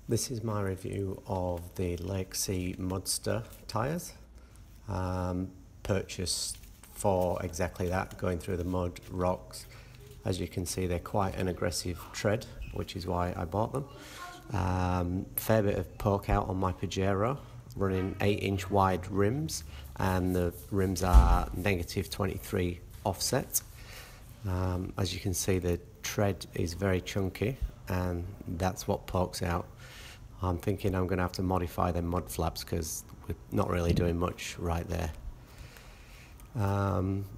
This is my review of the Lakesea Mudster tyres, purchased for exactly that, going through the mud, rocks. As you can see, they're quite an aggressive tread, which is why I bought them. Fair bit of poke out on my Pajero, running 8-inch wide rims, and the rims are negative 23 offset. As you can see, the tread is very chunky, and that's what pokes out. I'm thinking I'm going to have to modify them mud flaps because we're not really doing much right there.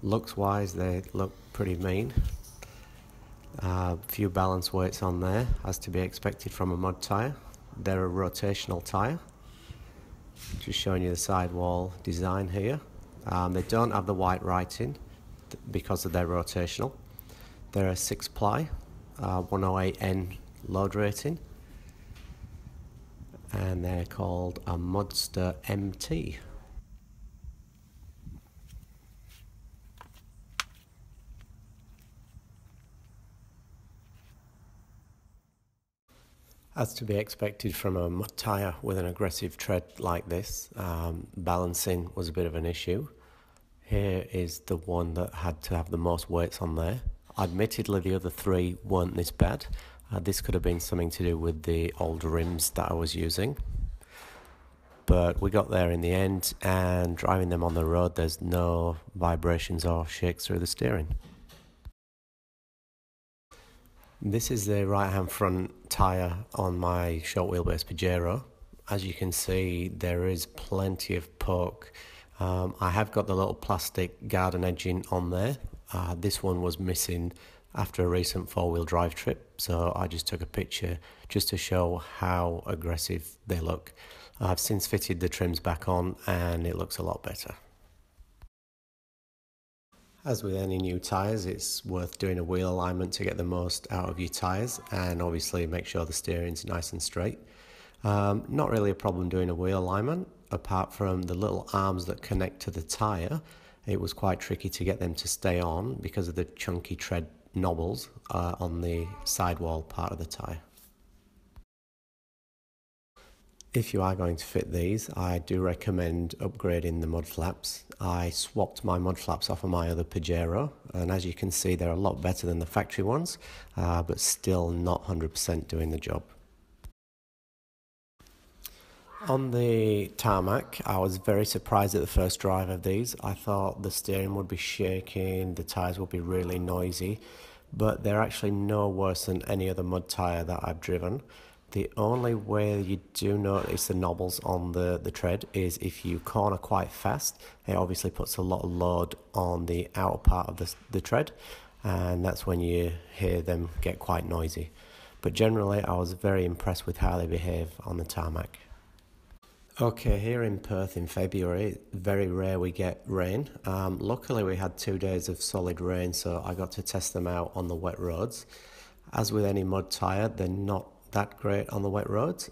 Looks wise, they look pretty mean. Few balance weights on there, as to be expected from a mud tyre. They're a rotational tyre. Just showing you the sidewall design here. They don't have the white writing because of their rotational. They're a 6-ply, 108N load rating, and they're called a Mudster MT. As to be expected from a mud tyre with an aggressive tread like this, balancing was a bit of an issue. Here is the one that had to have the most weights on there. Admittedly, the other three weren't this bad. This could have been something to do with the old rims that I was using. But we got there in the end, and driving them on the road, there's no vibrations or shakes through the steering. This is the right-hand front tyre on my short wheelbase Pajero. As you can see, there is plenty of poke. I have got the little plastic garden edging on there. This one was missing after a recent four-wheel drive trip, so I just took a picture just to show how aggressive they look. I've since fitted the trims back on and it looks a lot better. As with any new tyres, it's worth doing a wheel alignment to get the most out of your tyres, and obviously make sure the steering's nice and straight. Not really a problem doing a wheel alignment, apart from the little arms that connect to the tyre. It was quite tricky to get them to stay on because of the chunky tread knobbles on the sidewall part of the tyre. If you are going to fit these, I do recommend upgrading the mud flaps. I swapped my mud flaps off of my other Pajero, and as you can see, they're a lot better than the factory ones, but still not 100% doing the job. On the tarmac, I was very surprised at the first drive of these. I thought the steering would be shaking, the tyres would be really noisy, but they're actually no worse than any other mud tyre that I've driven. The only way you do notice the knobbles on the tread is if you corner quite fast. It obviously puts a lot of load on the outer part of the tread, and that's when you hear them get quite noisy. But generally, I was very impressed with how they behave on the tarmac. Okay, here in Perth in February, very rare we get rain. Luckily we had 2 days of solid rain, so I got to test them out on the wet roads. As with any mud tyre, they're not that great on the wet roads,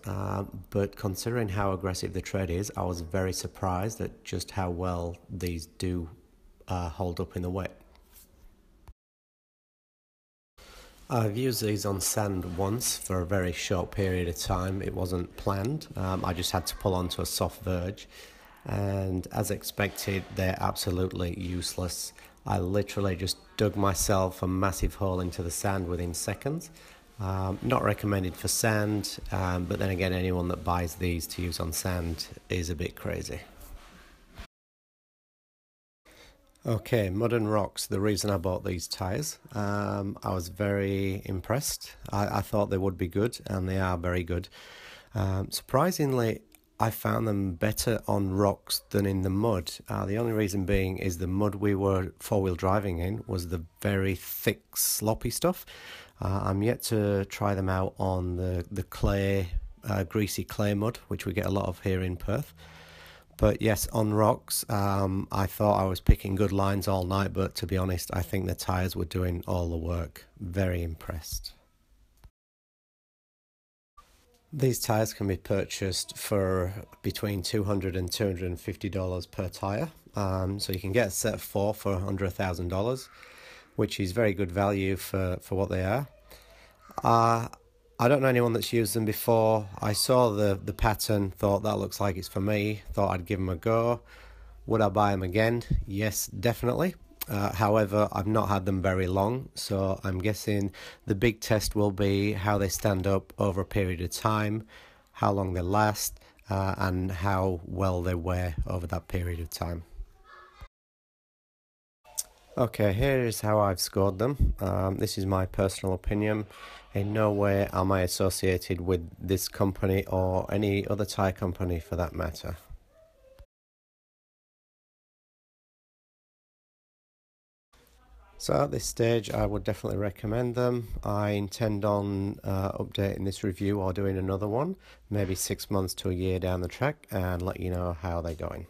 but considering how aggressive the tread is, I was very surprised at just how well these do hold up in the wet. I've used these on sand once for a very short period of time. It wasn't planned. I just had to pull onto a soft verge, and as expected, they're absolutely useless. I literally just dug myself a massive hole into the sand within seconds. Not recommended for sand, but then again, anyone that buys these to use on sand is a bit crazy. Okay, mud and rocks, the reason I bought these tyres. I was very impressed. I thought they would be good, and they are very good. Surprisingly, I found them better on rocks than in the mud. The only reason being is the mud we were four-wheel driving in was the very thick, sloppy stuff. I'm yet to try them out on the clay, greasy clay mud, which we get a lot of here in Perth. But yes, on rocks, I thought I was picking good lines all night, but to be honest, I think the tyres were doing all the work. Very impressed. These tyres can be purchased for between $200 and $250 per tyre. So you can get a set of 4 for under $1,000, which is very good value for what they are. I don't know anyone that's used them before. I saw the pattern, thought that looks like it's for me, thought I'd give them a go. Would I buy them again? Yes, definitely. However, I've not had them very long, so I'm guessing the big test will be how they stand up over a period of time, how long they last, and how well they wear over that period of time. Okay, here is how I've scored them. This is my personal opinion. In no way am I associated with this company or any other tyre company for that matter. So at this stage, I would definitely recommend them. I intend on updating this review or doing another one, maybe 6 months to a year down the track, and let you know how they're going.